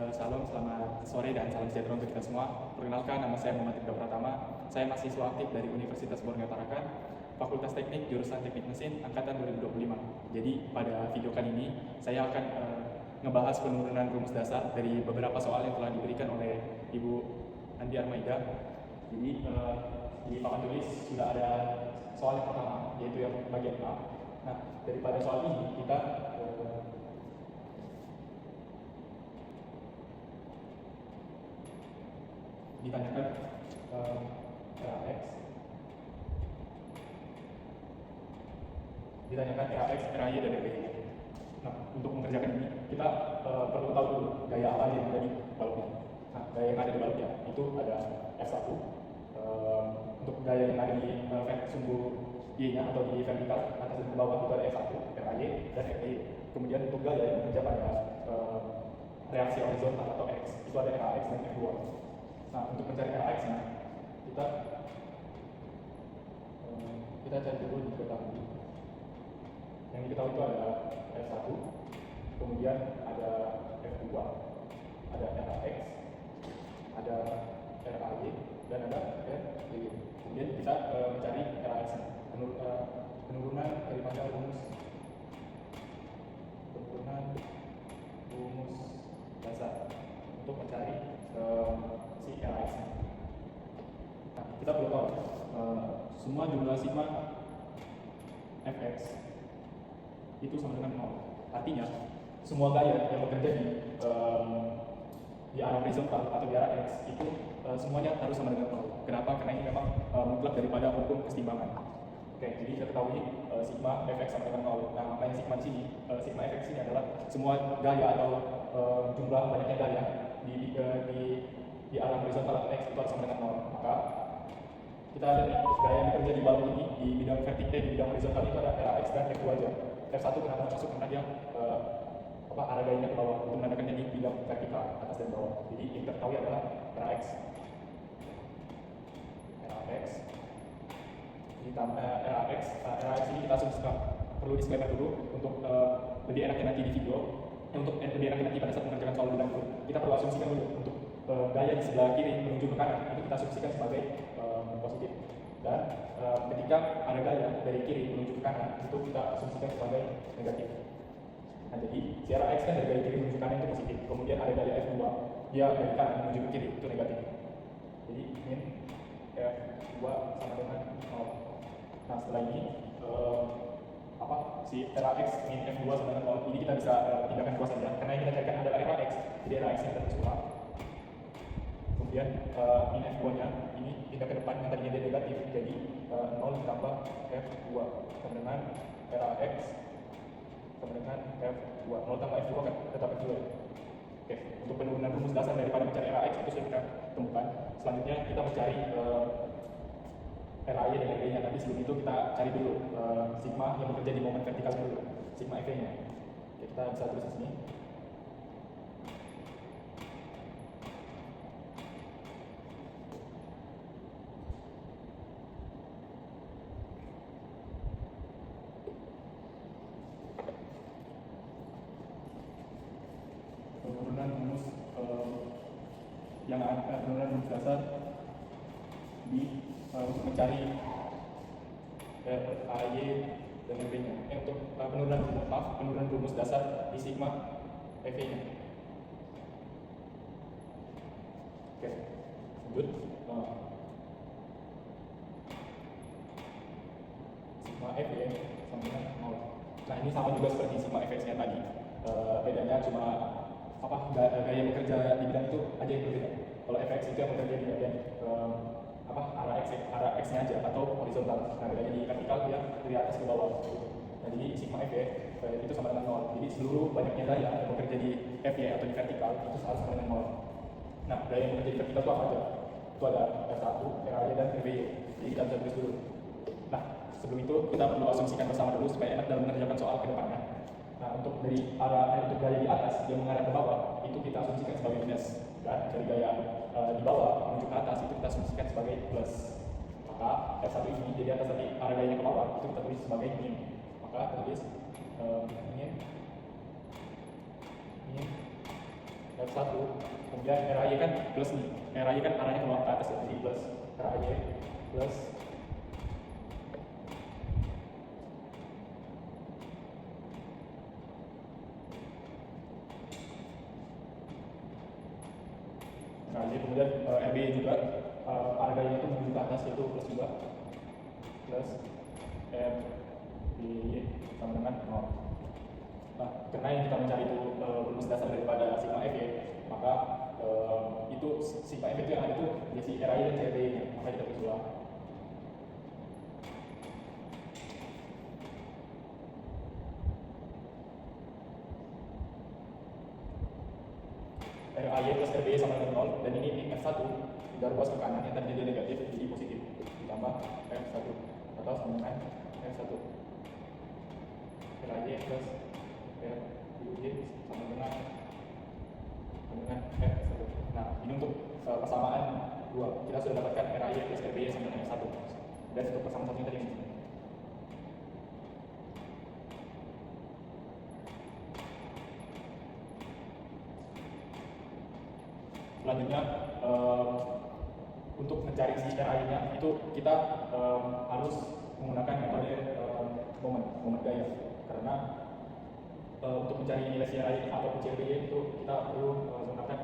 Salam, selamat sore dan salam sejahtera untuk kita semua. Perkenalkan, nama saya Muhammad Ridho Pratama. Saya mahasiswa aktif dari Universitas Borneo Tarakan, Fakultas Teknik Jurusan Teknik Mesin, Angkatan 2025. Jadi pada video kali ini, saya akan ngebahas penurunan rumus dasar dari beberapa soal yang telah diberikan oleh Ibu Andi Armaida. Jadi di papan tulis sudah ada soal yang pertama, yaitu yang bagian A. Nah, daripada soal ini, kita ditanyakan RAX, RAY, dan RBY. Nah, untuk mengerjakan ini, kita perlu tahu dulu gaya apa yang ada di baloknya. Nah, gaya yang ada di baloknya itu ada F1. Untuk gaya yang ada di sumbu Y-nya atau di vertikal atas dan ke bawah itu ada F1, RAY, dan RBY. Kemudian untuk gaya yang bekerja pada reaksi horizontal atau X, itu ada RAX dan F2. Nah, untuk mencari RAX-nya, kita cari dulu di diketahui. Yang diketahui itu ada F1, kemudian ada F2, ada RAX, ada RAY, dan ada RBY. Kemudian kita mencari RAX-nya, penurunan daripada rumus dasar untuk mencari si RAX-nya. Nah, kita perlu tahu semua jumlah sigma fx itu sama dengan 0. Artinya semua gaya yang bekerja di arah horizontal atau di arah x itu semuanya harus sama dengan 0. Kenapa? Karena ini memang mutlak daripada hukum keseimbangan. Oke, jadi kita ketahui sigma fx sama dengan 0. Nah, makanya sigma di sini, sigma fx ini adalah semua gaya atau jumlah banyaknya gaya di arah horizontal atau x itu harus sama dengan 0. Maka kita ada gaya yang bekerja di bawah ini di bidang vertikal, di bidang horizontal itu ada RAX dan F2 aja. F1 kenapa masuk? Karena dia arah gayanya ke bawah, itu menandakan di bidang vertikal atas dan bawah. Jadi yang kita ketahui adalah RAX ditambah RAX ini kita asumsikan, perlu disclaimer dulu untuk lebih enaknya nanti di video, untuk lebih enaknya nanti pada saat mengerjakan soal lebih lanjut, kita perlu asumsikan dulu untuk gaya di sebelah kiri menuju ke kanan itu kita asumsikan sebagai positif, dan ketika ada gaya dari kiri menuju ke kanan itu kita asumsikan sebagai negatif. Nah, jadi si RAX kan dari gaya kiri menuju ke kanan itu positif, kemudian ada gaya F2 dia dari kanan menuju ke kiri itu negatif. Jadi min F2 sama dengan 0. Nah, setelah ini si RAX min F2 sama dengan 0 ini kita bisa tindakan dua saja, karena yang kita carikan adalah RAX, jadi RAX yang kita surat. Kemudian min F2 nya ini pindah ke depan, yang tadinya dia negatif jadi 0 ditambah F2 sama dengan RAX sama dengan F2. 0 tambah F2 kan tetap F2 ya. Oke, untuk penurunan rumus dasar daripada mencari RAX itu sudah kita temukan. Selanjutnya kita mencari RAY dan RBY nya, tapi sebelum itu kita cari dulu sigma yang bekerja di momen vertikal dulu, sigma FV nya. Oke, kita bisa tulis di sini. Penurunan rumus penurunan rumus dasar untuk mencari RAY dan RB nya. Untuk penurunan rumus dasar di sigma FV nya. Oke, lanjut. Sigma FV sama dengan 0. Nah, ini sama juga seperti sigma FX nya tadi. Bedanya cuma gaya bekerja di bidang itu aja yang berbeda. Kalau FX itu yang bekerja di bagian arah X nya aja atau horizontal. Nah, bedanya di vertikal dia dari atas ke bawah. Nah, jadi sigma FY itu sama dengan 0. Jadi seluruh banyaknya gaya yang bekerja di FY atau di vertikal itu harus sama dengan 0. Nah, gaya yang bekerja di vertikal itu apa aja? Itu ada F1, RAY, dan RBY. Jadi kita bisa tulis dulu. Nah, sebelum itu kita perlu asumsikan bersama dulu supaya enak dalam mengerjakan soal ke depannya. Nah, untuk untuk gaya di atas yang mengarah ke bawah itu kita asumsikan sebagai minus, dan dari gaya di bawah menuju ke atas itu kita asumsikan sebagai plus. Maka F1 ini jadi atas tadi arah gayanya ke bawah itu kita tulis sebagai min. Maka tulis min F1, kemudian RAY kan plus nih, RAY kan arahnya ke bawah ke atas ya, jadi plus RAY plus RAY, kemudian RBY juga arah gayanya itu menuju ke atas, yaitu plus juga, plus RBY sama dengan 0. Nah, karena yang kita mencari itu rumus dasar daripada sigma F ya, maka itu sigma F itu yang ada itu ya si RAY dan RBY nya, maka kita tulis ulang. RAY plus RBY sama dengan 0, dan ini F1 garis ke kanan yang tadi jadi negatif jadi positif, ditambah F1 atau sama dengan F1 RAY plus RBY sama dengan F1. Nah, ini untuk persamaan dua, kita sudah dapatkan RAY plus RBY sama dengan F1, dan untuk persamaan satunya tadi ini. Selanjutnya untuk mencari si RAY-nya itu kita harus menggunakan metode moment gaya, karena untuk mencari nilai si RAY atau CRBY itu kita perlu menggunakan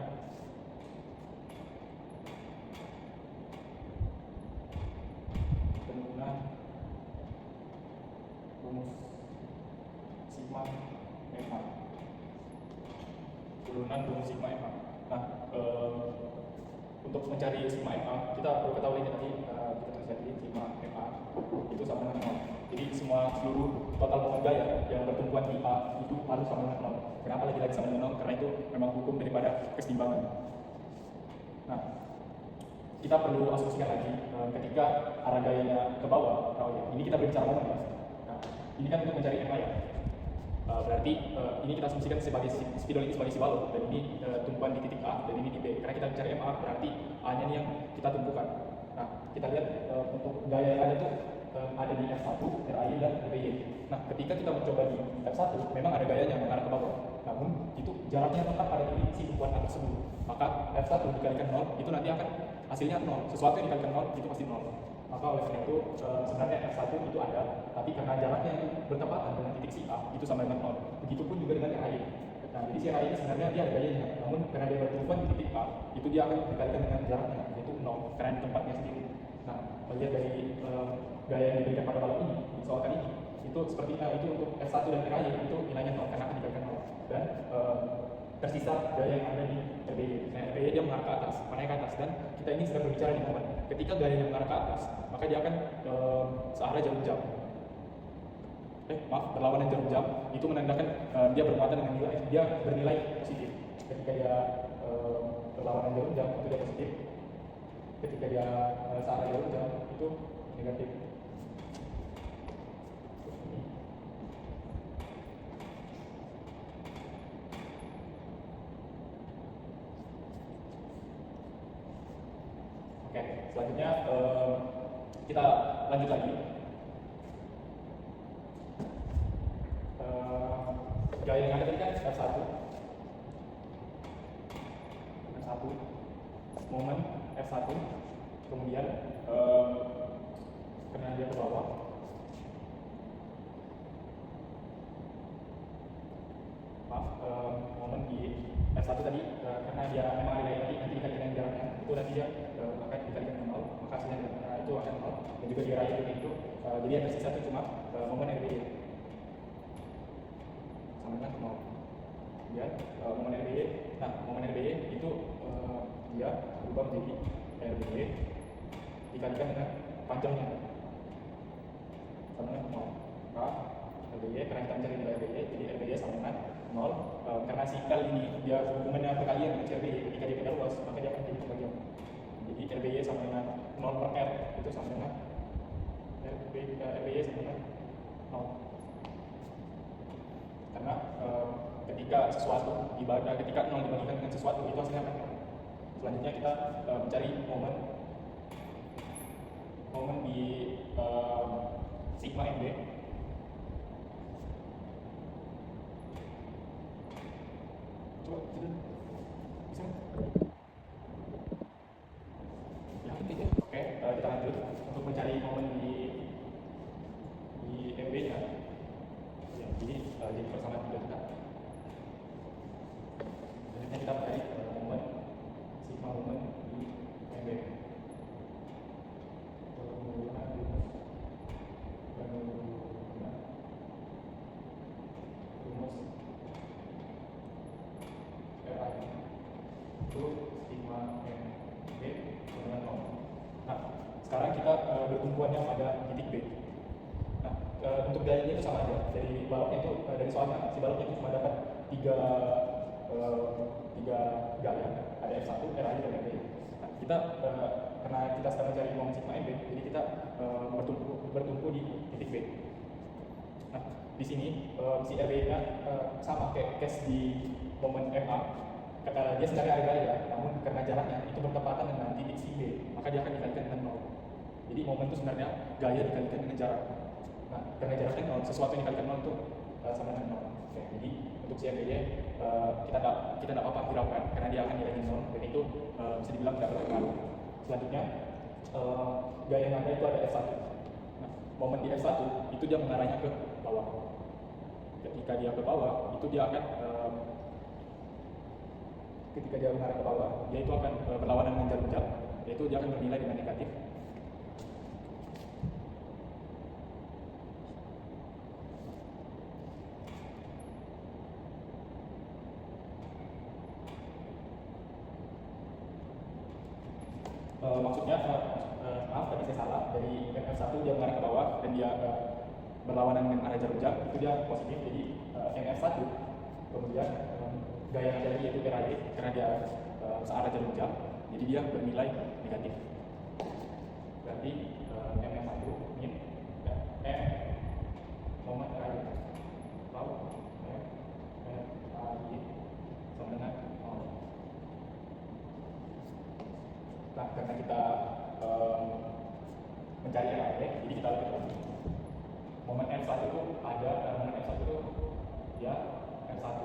rumus sigma FA, turunan rumus sigma FA. Nah, untuk mencari sigma FA kita perlu ketahui tadi kita tulis tadi sigma FA itu sama dengan 0. Jadi seluruh total moment gaya yang bertumpuan di A itu harus sama dengan 0. Kenapa lagi sama dengan 0? Karena itu memang hukum daripada keseimbangan. Nah, kita perlu asumsikan lagi ketika arah gayanya ke bawah, ini kita berbicara moment ya. Nah, ini kan untuk mencari FA ya. Berarti ini kita asumsikan sebagai spidol ini sebagai si balok, dan ini tumpuan di titik A, dan ini di B. Karena kita mencari MA, berarti A-nya ini yang kita tumpukan. Nah, kita lihat untuk gaya yang ada itu ada di F1, RAY, dan RBY. Nah, ketika kita mencoba di F1, memang ada gayanya mengarah ke bawah. Namun, itu jaraknya tetap ada di si tumpuan A tersebut. Maka F1 dikalikan 0, itu nanti akan hasilnya 0. Sesuatu yang dikalikan 0, itu pasti 0. Maka oleh karena itu sebenarnya F1 itu ada, tapi karena jaraknya itu bertepatan dengan titik si A, itu sama dengan 0. Begitupun juga dengan RAY. Nah, jadi si RAY ini sebenarnya dia ada gayanya, namun karena dia bertumpuan di titik A, itu dia akan dikalikan dengan jaraknya, yaitu 0, karena di tempatnya sendiri. Nah, melihat dari gaya yang diberikan pada balok ini, misalkan ini, itu seperti itu untuk F1 dan RAY itu nilainya 0, karena akan dikalikan 0. Dan tersisa gaya yang ada di RBY. Nah, RBY dia mengarah ke atas, naik ke atas, dan kita ini sedang berbicara di momen. Ketika gaya yang mengarah ke atas, maka dia akan searah jarum jam. Berlawanan jarum jam itu menandakan dia bermuatan dengan nilai, dia bernilai positif. Ketika dia berlawanan jarum jam itu dia positif. Ketika dia searah jarum jam itu negatif. Oke, selanjutnya kita lanjut lagi. Gaya yang ada tadi kan F1, momen F1, kemudian karena dia ke bawah, momen di F1 tadi karena dia memang ada gaya tadi, nanti dikalikan dengan jaraknya, itu nanti dia akan dikalikan dengan 0, maka hasilnya itu akan 0, dan juga di RAY itu jadi yang tersisa itu cuma momen RBY sama dengan 0. Kemudian momen RBY, nah momen RBY itu dia berubah menjadi RBY dikalikan dengan panjangnya sama dengan 0. Maka RBY, karena kita mencari nilai RBY, jadi RBY sama dengan 0. Karena si L ini dia hubungannya perkalian dengan RBY, ketika dia pindah luas maka dia akan jadi pembagian. Jadi RBY sama dengan 0 per R itu sama dengan RBY sama dengan 0. Karena ketika sesuatu ketika 0 dibagikan dengan sesuatu itu hasilnya akan 0. Selanjutnya kita mencari momen di sigma MB. Coba itu sigma MB sama dengan 0. Nah, sekarang kita bertumpuannya pada titik B. Nah, untuk gayanya itu sama aja. Jadi baloknya itu dari soalnya si baloknya itu cuma dapat tiga gaya, ada F1, RAI dan MB. Nah, kita karena kita sekarang mencari ruang sigma MB, jadi kita bertumpu di titik B. Nah, di sini si RB-nya sama kayak case di momen MA. Kata dia sebenarnya ada gaya, namun karena jaraknya itu bertepatan dengan titik si B, maka dia akan dikalikan dengan 0. Jadi momen itu sebenarnya gaya dikalikan dengan jarak. Nah, karena jaraknya 0, sesuatu yang dikalikan 0 itu sama dengan 0. Oke, jadi untuk si RB kita tidak apa-apa hiraukan karena dia akan nilainya 0 dan itu bisa dibilang tidak berpengaruh. Selanjutnya gaya yang ada itu ada F1. Nah, momen di F1 itu dia mengarahnya ke bawah. Ketika dia ke bawah, itu dia akan mengarah ke bawah, dia itu akan berlawanan dengan jarum jam, yaitu dia akan bernilai dengan negatif. Maksudnya, maaf tadi saya salah, dari F1 dia mengarah ke bawah dan dia berlawanan dengan arah jarum jam, itu dia positif. Jadi F1 kemudian gaya yang jadi yaitu RAD karena dia searah jarum jam, jadi dia bernilai negatif. Berarti M1 min M momen RAD lalu RAD sama dengan 0. Nah, karena kita mencari RAD, jadi kita lihat lagi momen M1 itu ada, momen M1 itu ya M1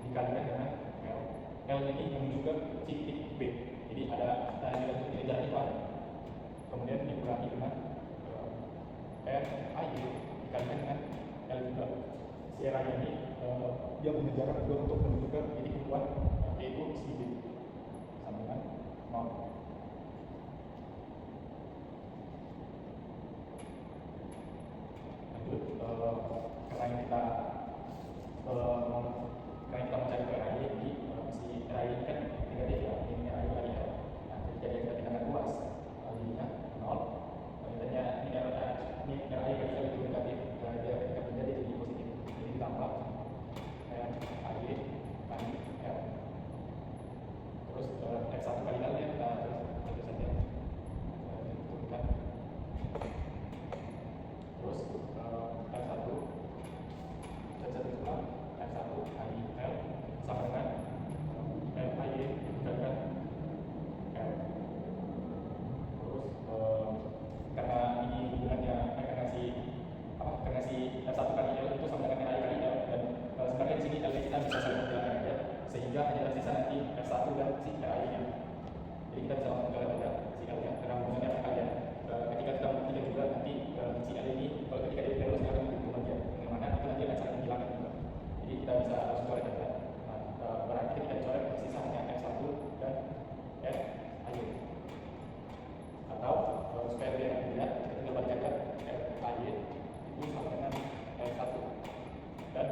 dikalikan dengan L. L ini menuju ke titik B. Jadi ada nilai untuk jarak itu ada. Kemudian dikurangi dengan RI dikalikan dengan L juga. Si RI ini dia punya jarak juga untuk menuju ke titik tujuan, yaitu si B sama dengan 0. Lanjut, karena kita mencari RAI, jadi si RAI ini kan negatif ya, ini RAI kali L. Nah, ketika dia tidak luas, jadinya 0. Lanjutannya ini RAI kali L itu negatif, dia ketika menjadi jadi positif, jadi ditambah RAI kali L. Terus F1 kali L ya kita terus saja tentukan. Terus F1 ulang F1 kali L sama dengan FI dikalikan L. Terus karena ini hubungannya karena si F1 kali L itu sama dengan RI kali L, dan sebenarnya di sini L kita bisa saling menghilangkan aja, sehingga hanya tersisa nanti F1 dan si RI nya. Jadi kita bisa langsung menghilangkan aja si L nya karena hubungannya F kalian. Ketika kita membuktikan juga nanti si L ini kalau ketika dia terus akan berhubungan dia, yang mana itu nanti akan saling menghilangkan juga. Jadi kita bisa langsung coret aja. Nah, berarti ketika dicoret tersisa hanya F1 dan FI. Atau supaya lebih enak dilihat, kita tinggal balikan FI itu sama dengan F1 dan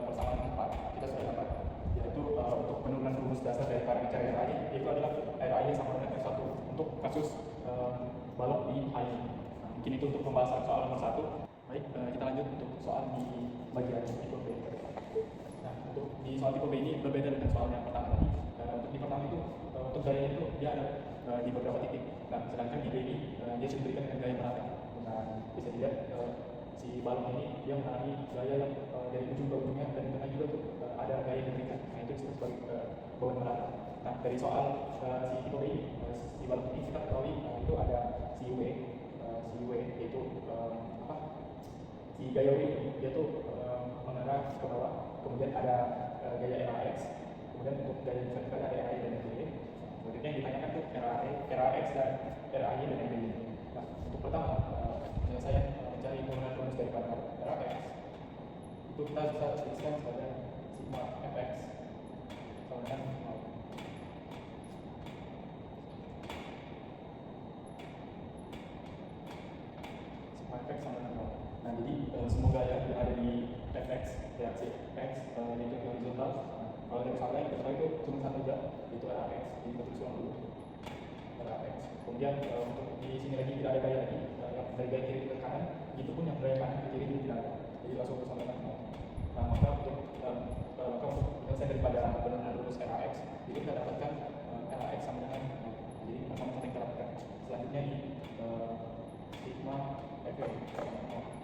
persamaan 4 kita sudah dapat, yaitu untuk penurunan rumus dasar dari cara mencari RAI, itu adalah RAI sama dengan F1 untuk kasus balok di AI. Nah, mungkin itu untuk pembahasan soal nomor 1. Baik, kita lanjut untuk soal di bagian tipe B. Nah, untuk di soal tipe B ini berbeda dengan soal yang pertama tadi. Untuk di pertama itu, untuk gayanya itu dia ada di beberapa titik. Nah, sedangkan di B ini dia sudah diberikan dengan gaya merata. Nah, bisa dilihat si balok ini dia mengalami gaya yang dari ujung ke ujungnya, dan di tengah juga tuh ada gaya yang diberikan. Nah, itu disebut sebagai bauan merata. Nah, dari soal si tipe B ini, si balok ini kita ketahui itu ada si W, yaitu si gaya W ini dia tuh mengarah ke bawah. Kemudian ada gaya RAX, kemudian untuk gaya vertikal ada RAI dan MBY. Kemudian yang ditanyakan tuh RAX dan RAI dan MBY. Nah, untuk pertama saya mencari turunan rumus dari RAX, itu kita bisa tuliskan sebagai sigma fx sama dengan 0. Fx sama dengan 0. Nah, jadi semoga yang ada di fx, reaksi x itu horizontal. Kalau dari salah yang kedua itu cuma satu aja, itu jadi kita tulis ulang dulu RAX. Kemudian untuk di sini lagi tidak ada gaya lagi, yang dari gaya kiri ke kanan itu pun yang dari kanan ke kiri itu tidak ada, jadi langsung sama dengan nol. Nah maka untuk penyelesaian daripada benar-benar lulus RAX, jadi kita dapatkan RAX sama dengan nol. Jadi sama-sama yang kita dapatkan. Selanjutnya di sigma FV.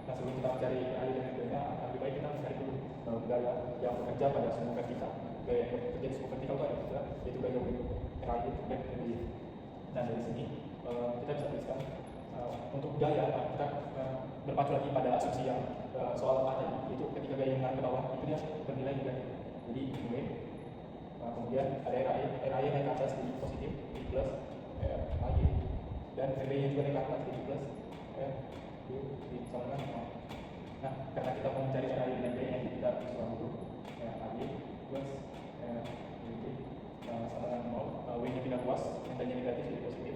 Nah sebelum kita mencari RAI dan FV-nya, lebih baik kita mencari dulu gaya yang bekerja pada semua vertikal. Gaya yang bekerja di semua vertikal itu ada tiga, yaitu gaya RAI dan FV. Nah dari sini kita bisa tuliskan untuk gaya kita berpacu lagi pada asumsi yang soal A tadi, yaitu ketika gaya yang mengarah ke bawah itu dia bernilai negatif. Jadi W, kemudian ada RAI naik ke atas jadi positif, jadi plus RAI, dan FV nya juga naik ke atas jadi plus sama dengan nol. Nah karena kita mau mencari RAI dan FV nya kita tulis dulu RAI plus sama dengan nol, W nya pindah luas, yang tadinya negatif jadi positif.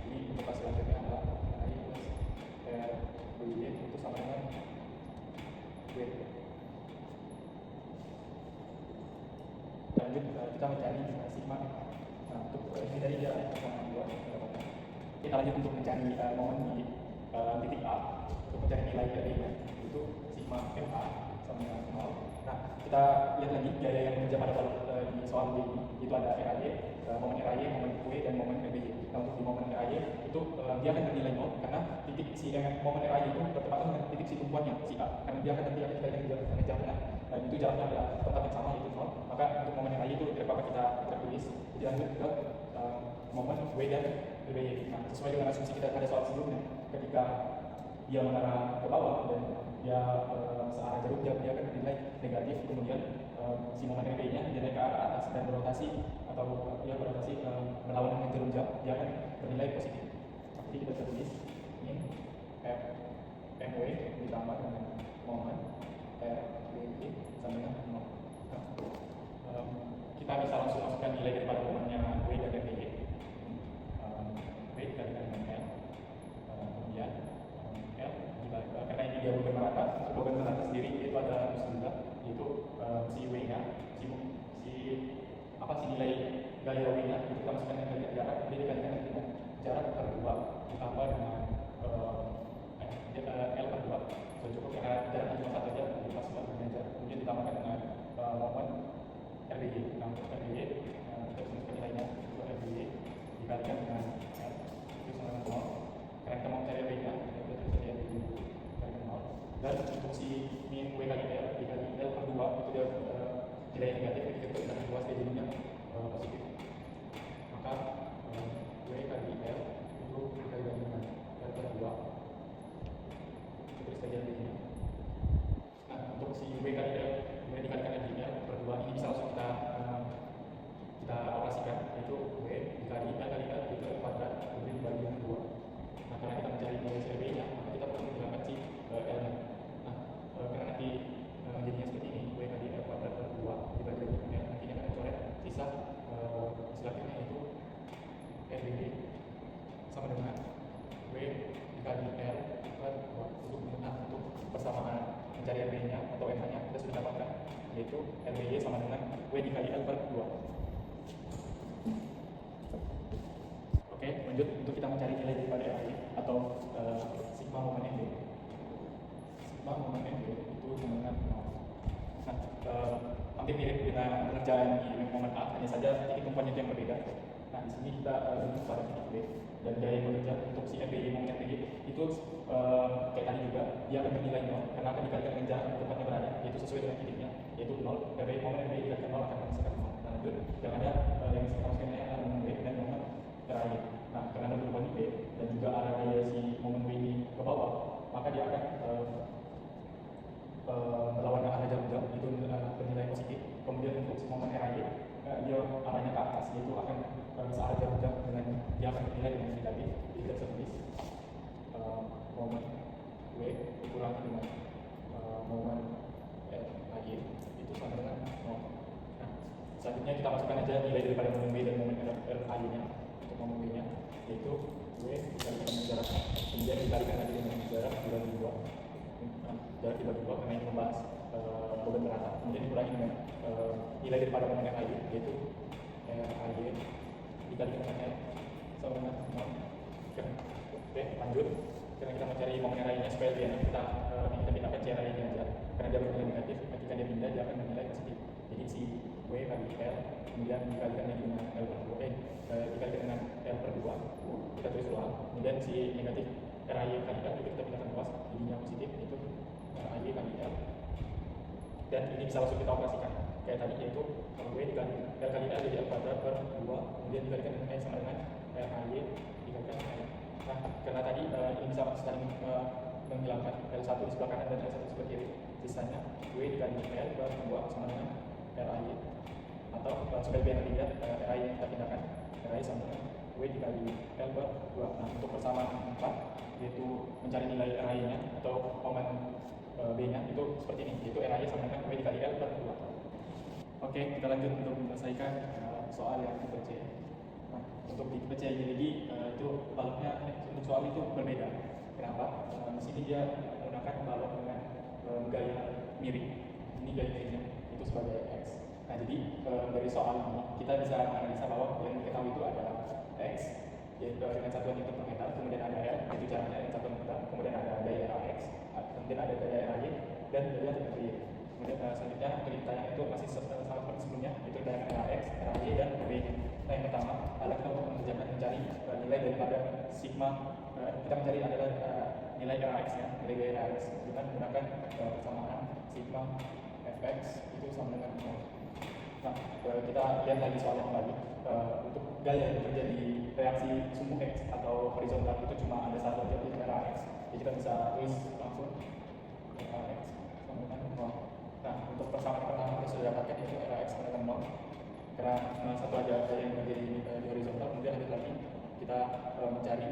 Jadi untuk hasil akhirnya adalah RAI plus RW itu sama dengan W. Lanjut kita mencari sigma. Nah untuk ini dari dia kita lanjut untuk mencari momen di titik A untuk mencari nilai dari itu sigma FA sama dengan 0. Nah kita lihat lagi gaya yang menjadi pada di soal ini itu ada RAY, momen RAY, momen W dan momen RBY. Nah untuk di momen RAY itu dia akan bernilai 0 karena titik si momen RAY itu bertepatan dengan titik si tumpuannya si A, karena dia akan nanti akan dikalikan dengan jaraknya, dan itu jaraknya adalah tempat yang sama yaitu 0. Maka untuk momen RAY itu tidak apa-apa kita tulis. Jadi lanjut ke momen W dan RBY. Nah sesuai dengan asumsi kita pada soal sebelumnya, ketika dia mengarah ke bawah dan dia searah jarum jam, dia akan bernilai negatif. Kemudian si momen RB nya dia naik ke arah atas dan berotasi atau dia berotasi melawan dengan jarum jam, dia akan bernilai positif. Jadi kita bisa tulis ini F MW ditambah dengan momen RBY sama dengan 0. Nah, kita bisa langsung masukkan nilai daripada momennya W dan RBY. W dikalikan dengan L, kemudian L karena ini dia bukan merata. Untuk bukan merata sendiri itu ada juga, yaitu si W nya, si nilai gaya W nya itu kita masukkan dengan jarak, dia dikalikan dengan jarak per 2 ditambah dengan L per 2. So cukup karena jaraknya cuma satu aja, jadi pas dengan jarak. Kemudian ditambahkan dengan momen RBY. Nah untuk RBY kita masukkan nilainya untuk RBY dikalikan dengan L itu sama dengan 0. Karena kita mau mencari RBY nya, kita tulis saja di kalikan 0. Dan untuk si min W kali L dikali L per 2 itu dia nilai negatif, ketika kita tidak luas dia jadinya positif. Maka W kali L itu dikalikan dengan L per 2 itu tulis saja di sini. Nah untuk si W kali L kemudian dikalikan dengan L per 2 ini bisa langsung kita operasikan, yaitu W dikali L kali L itu L kuadrat kemudian dibagi dengan 2. Nah karena kita mencari nilai RB nya, maka kita perlu menghilangkan si L nya. Nah karena nanti jadinya seperti ini, W kali L kuadrat per 2 dibagi dengan L, nantinya akan coret sisa selanjutnya itu RBY sama dengan W dikali L per 2. Untuk persamaan mencari RB nya atau MH nya kita sudah dapatkan, yaitu RBY sama dengan W dikali L per 2. Oke, lanjut untuk kita mencari nilai daripada RAY atau sigma momen MB. Sigma momen MB itu sama dengan 0. Nah, hampir mirip dengan pengerjaan di momen A, hanya saja titik tumpuannya yang berbeda. Nah, di sini kita menuju pada titik B, dan gaya yang bekerja untuk si MBY momen MBY itu kayak tadi juga, dia akan bernilai 0 karena akan dikalikan dengan jarak tempatnya berada, yaitu sesuai dengan titiknya, yaitu 0. RBY momen MBY dikalikan 0 akan menghasilkan 0. Nah, lanjut yang ada yang kita masukkan adalah momen W dan momen RAY. Nah, karena berubah di B dan juga arah gaya si momen W ini ke bawah, maka dia akan melawan arah jarum jam itu bernilai positif. Kemudian untuk si momen RAY dia arahnya ke atas, yaitu akan searah jarum jam dengan dia akan bernilai dengan negatif. Jadi kita bisa tulis momen W dikurangi dengan momen RAY itu sama dengan 0. Nah, selanjutnya kita masukkan aja nilai daripada momen W dan momen RAY nya. Untuk momen W nya yaitu W dikalikan dengan jarak, kemudian dikalikan lagi dengan jarak dibagi 2. Jarak dibagi 2 karena ini membahas beban merata, kemudian dikurangi dengan nilai daripada momen RAY yaitu RAY dikalikan dengan L sama dengan 0. Oke, lanjut. Karena kita mencari momen RAI-nya supaya dia kita pindahkan C RAI-nya aja. Karena dia bernilai negatif, ketika dia pindah dia akan bernilai positif. Jadi si W kali L kemudian dikalikan lagi dengan L per 2, dikalikan dengan L per 2, kita tulis ulang. Kemudian si negatif RAI kali L itu kita pindahkan ke luas, jadinya positif itu RAI kali L. Dan ini bisa langsung kita operasikan kayak tadi, yaitu kalau W dikali L kali L jadi L kuadrat per 2, kemudian dikalikan dengan L sama dengan RAI dikalikan dengan L. Nah, karena tadi ini bisa saling menghilangkan L1 di sebelah kanan dan L1 di sebelah kiri, sisanya W dikali L per 2 sama dengan RAI, atau supaya biar nanti lihat RAI yang kita pindahkan, RAI sama dengan W dikali L per 2. Nah, untuk persamaan 4 yaitu mencari nilai RAI-nya atau momen B-nya itu seperti ini, yaitu RAI sama dengan W dikali L per 2. Oke, kita lanjut untuk menyelesaikan soal yang tipe C. Nah, untuk tipe C jadi itu baloknya untuk soal itu berbeda. Kenapa? Di sini dia menggunakan balok dengan gaya miring. Ini gaya miringnya itu sebagai X. Nah, jadi dari soal ini kita bisa menganalisa bahwa yang kita tahu itu ada X, yaitu dengan satuan Newton per meter, kemudian ada L, itu jaraknya dengan satuan meter, kemudian ada gaya X, kemudian ada gaya RAY, dan gaya TPY. Kemudian selanjutnya untuk ditanya itu masih sama seperti sebelumnya, itu gaya RAX, RAY, dan B. Nah, yang pertama adalah kita untuk mencari nilai daripada sigma. Kita mencari adalah nilai RAX-nya, nilai gaya RAX dengan menggunakan persamaan sigma fx itu sama dengan 0. Nah, kita lihat lagi soalnya kembali. Untuk gaya yang terjadi reaksi sumbu X atau horizontal itu cuma ada satu aja, yaitu RAX. Jadi kita bisa tulis langsung RAX sama dengan 0. Nah, untuk persamaan pertama kita sudah dapatkan yaitu RAX sama dengan 0. Karena satu aja gaya yang terjadi di horizontal. Kemudian lanjut lagi kita mencari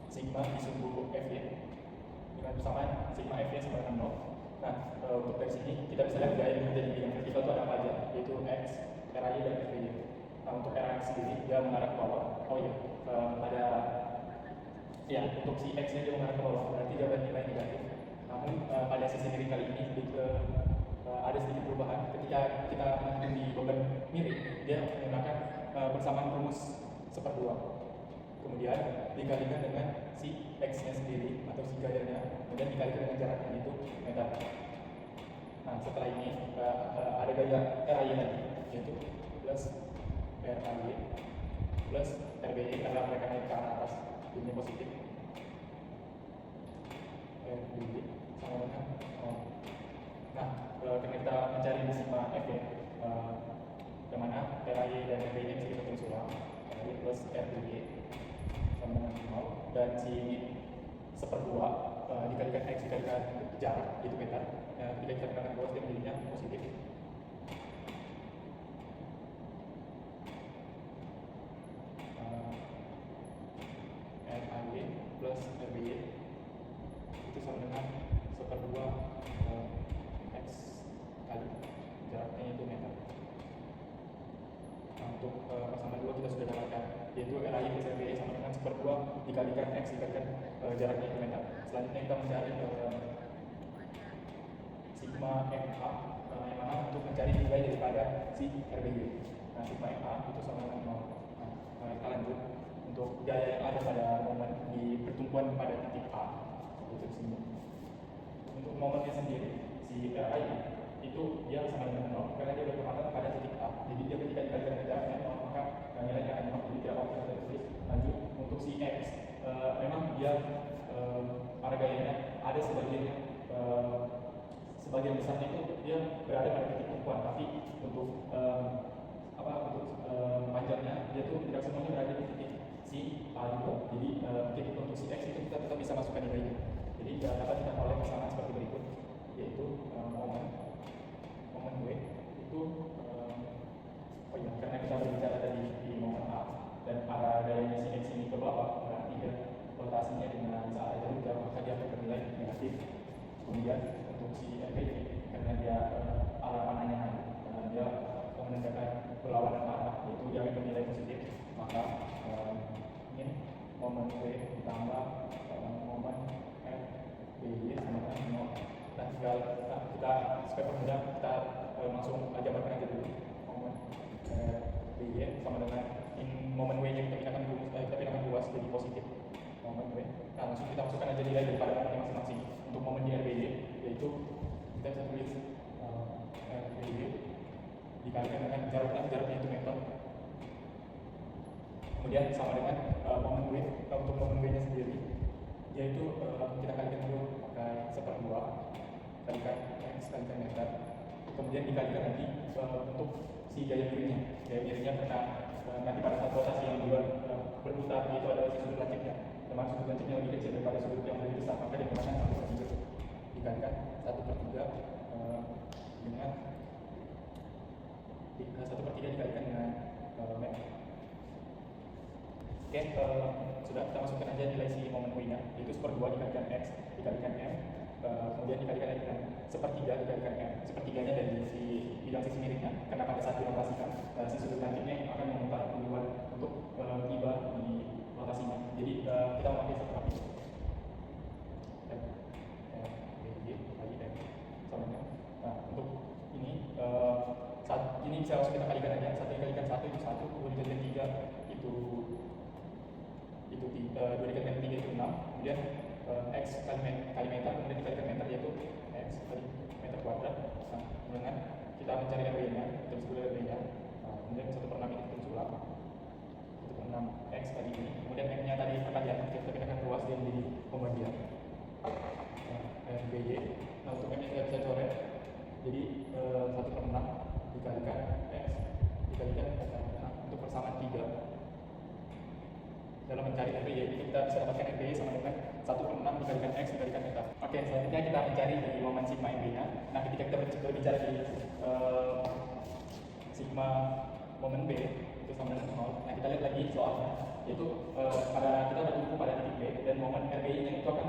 sigma di sumbu FY dengan persamaan sigma FY sama dengan 0. Nah, untuk dari sini kita bisa lihat gaya yang terjadi di bidang vertikal itu ada apa aja, yaitu X, RAY, dan FY. Nah, untuk RAX sendiri dia mengarah ke bawah. Oh iya, ada ya untuk si X nya dia mengarah ke bawah, berarti dia bernilai negatif. Namun pada sisi miring kali ini ada sedikit perubahan. Ketika kita menghitung di beban miring, dia menggunakan persamaan rumus 1/2. Kemudian dikalikan dengan si X-nya sendiri atau si gayanya, kemudian dikalikan dengan jaraknya itu meter. Nah, setelah ini ada gaya RAY lagi, yaitu plus RAY plus RBY karena mereka naik ke atas, ini positif. RBY sama dengan 0. Nah, karena kita mencari di sigma F ya, yang mana RAY dan RBY bisa kita tulis ulang, RAY plus RBY sama dengan 0, dan si 1/2 dikalikan X dikalikan jarak itu meter, dikalikan dengan bawah dia menjadinya positif. RAY plus RBY itu sama dengan 1/2 X kali jaraknya itu meter. Nah, untuk persamaan 2 kita sudah dapatkan, yaitu RAY plus RBY sama dengan 1/2 dikalikan X dikalikan jaraknya itu meter. Selanjutnya kita mencari sigma MA, yang mana untuk mencari nilai daripada si RBY. Nah, sigma MA itu sama dengan 0. Nah, kita lanjut untuk gaya yang ada pada momen di pertumbuhan pada titik A, itu di sini. Untuk momennya sendiri, si RAY itu dia sama dengan 0 karena dia bertepatan pada titik A. Jadi dia ketika dikalikan dengan jaraknya 0 maka nilainya akan 0. Jadi tidak apa-apa kita tulis. Lanjut untuk si X, memang dia pada gayanya ada sebagian besarnya itu dia berada pada titik tumpuan, tapi untuk panjangnya dia tuh tidak semuanya berada di titik si A juga. Jadi titik untuk si X itu kita tetap bisa masukkan nilainya. Jadi dapat kita oleh persamaan seperti berikut, yaitu momen W itu oh ya, karena kita berbicara tadi di momen A dan arah gayanya si X ini ke bawah, berarti dia rotasinya dengan saat jauh maka dia akan bernilai negatif. Kemudian untuk si RBY karena dia arah panahnya dia menandakan berlawanan arah, yaitu dia akan bernilai positif, maka ini momen W ditambah momen RBY sama dengan 0. Nah, tinggal kita supaya mudah kita langsung jabarkan aja dulu momen RBY sama sama dengan momen W nya kita pindahkan luas jadi positif momen W. Nah langsung kita masukkan aja nilai daripada momen masing-masing. Untuk momen di RBY yaitu kita bisa tulis RBY dikalikan dengan jaraknya itu meter, kemudian sama dengan momen W. Untuk momen W nya sendiri yaitu kita kalikan dulu pakai 1/2 kalikan X kalikan meter, kemudian dikalikan lagi untuk si gaya miringnya karena nanti pada saat rotasi yang berputar itu adalah si sudut lancipnya, memang sudut lancipnya lebih kecil daripada sudut yang lebih besar, maka digunakan 1/3 dikalikan 1/3 dengan 1/3 dikalikan dengan meter. Oke, sudah kita masukkan aja nilai si momen W nya yaitu 1/2 dikalikan X dikalikan M, kemudian dikalikan lagi dengan 1/3 dikalikan M. 1/3-nya dari si bidang sisi miringnya, karena pada saat dirotasikan si sudut lancipnya akan memutar duluan untuk tiba di rotasinya. Jadi kita memakai 1/3 sama dengan. Nah untuk ini saat ini bisa langsung kita kalikan aja, 1 dikalikan 1 itu 1, 2 dikalikan 3 itu 2 dikalikan 3 itu 6, kemudian X kali meter, kemudian dikalikan meter yaitu X kali meter kuadrat. Nah, kemudian kita mencari RW nya, kita bisa RW nya, kemudian 1/6 ini kita sulap 1/6 X kali ini, kemudian M nya tadi perkalian kita pindahkan ruas dia menjadi pembagian RBY. Nah untuk M nya kita bisa coret jadi 1/6 dikalikan X dikalikan untuk persamaan 3 dalam mencari RBY. Kita bisa dapatkan RBY sama dengan 1/6 dikalikan X dikalikan meter. Oke, selanjutnya kita mencari di momen sigma MB nya. Nah ketika kita berbicara di sigma momen B itu sama dengan 0. Nah kita lihat lagi soalnya, yaitu pada kita bertumpu pada titik B dan momen RBY nya itu akan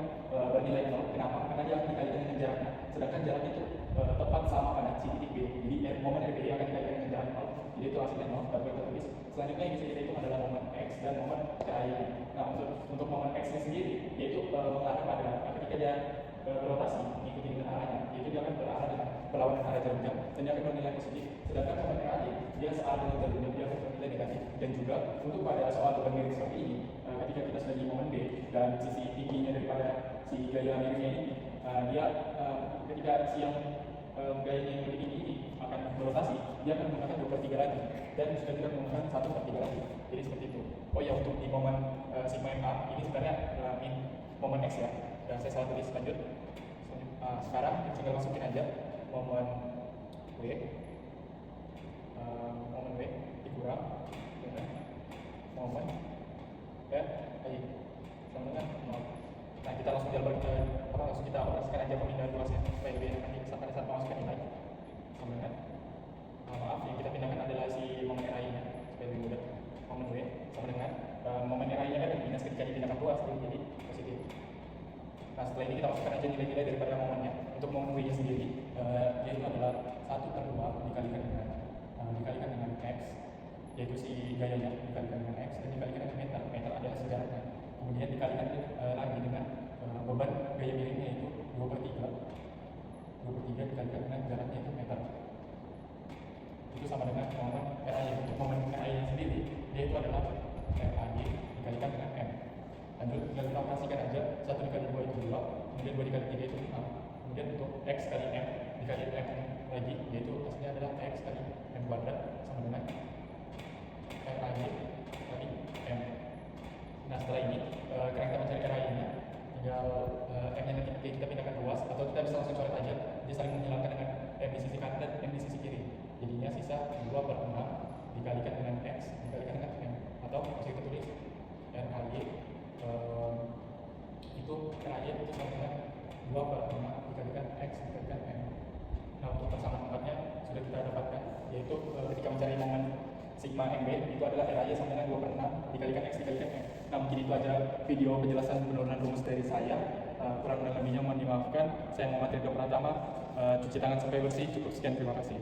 bernilai 0. Kenapa? Karena dia akan dikalikan dengan jaraknya, sedangkan jaraknya itu tepat sama pada si titik B. Jadi momen RBY akan dikalikan dengan jarak 0. Jadi itu hasilnya 0, dapat kita tulis. Selanjutnya yang bisa kita hitung adalah momen X dan momen RAY. Nah untuk momen X nya sendiri yaitu mengarah pada ketika dia berotasi mengikuti dengan arahnya, yaitu dia akan berarah dengan berlawanan arah jarum jam dan dia akan bernilai positif. Sedangkan momen RAY dia searah dengan jarum jam, dia akan bernilai negatif. Dan juga untuk pada soal beban miring seperti ini, ketika kita sudah di momen B dan sisi tingginya daripada si gaya miringnya ini, dia ketika si yang gayanya yang lebih tinggi ini akan berotasi, dia akan menggunakan 2/3 lagi dan sudah tidak menggunakan 1/3 lagi. Jadi seperti itu. Oh ya, untuk di momen sigma MA ini sebenarnya momen X ya, dan saya salah tulis. Lanjut. Sekarang kita tinggal masukin aja momen W, dikurang dengan momen RAY sama dengan 0. Nah kita langsung langsung kita operasikan aja pemindahan luasnya supaya lebih enak nanti pada saat memasukkan nilai. Sama dengan maaf, yang kita pindahkan adalah si momen RAY nya supaya lebih mudah. Momen W sama dengan momen RAY nya kan minus ketika dipindahkan luas, jadi positif. Nah setelah ini kita masukkan aja nilai-nilai daripada momennya. Untuk momen W nya sendiri yaitu adalah 1/2 dikalikan dengan X, yaitu si gayanya dikalikan dengan X dan dikalikan dengan meter. Meter adalah sejaraknya. Kemudian dikalikan lagi dengan beban gaya miringnya yaitu 2/3 dikalikan dengan jaraknya itu meter. Itu sama dengan momen RAY. Untuk momen RAY nya sendiri yaitu adalah RAY dikalikan dengan M. Lanjut tinggal kita operasikan aja, 1 dikali 2 itu 2, kemudian 2 dikali 3 itu 5, kemudian untuk X kali M dikali M lagi yaitu hasilnya adalah X kali M kuadrat sama dengan RAY kali M. Nah setelah ini karena kita mencari RAY nya, tinggal M nya nanti kita pindahkan luas atau kita bisa langsung coret aja, dia saling menghilangkan dengan M di sisi kanan dan M di sisi kiri. Jadinya sisa 2/6 dikalikan dengan X dikalikan dengan M, atau bisa kita tulis RAY itu RAY itu sama dengan 2/6 dikalikan X dikalikan M. Nah untuk persamaan tempatnya sudah kita dapatkan, yaitu ketika mencari momen sigma MB itu adalah RAY sama dengan 2/6 dikalikan X dikalikan M. Nah mungkin itu aja video penjelasan penurunan rumus dari saya. Kurang dan lebihnya mohon dimaafkan. Saya Muhammad Ridho Pratama. Cuci tangan sampai bersih. Cukup sekian, terima kasih.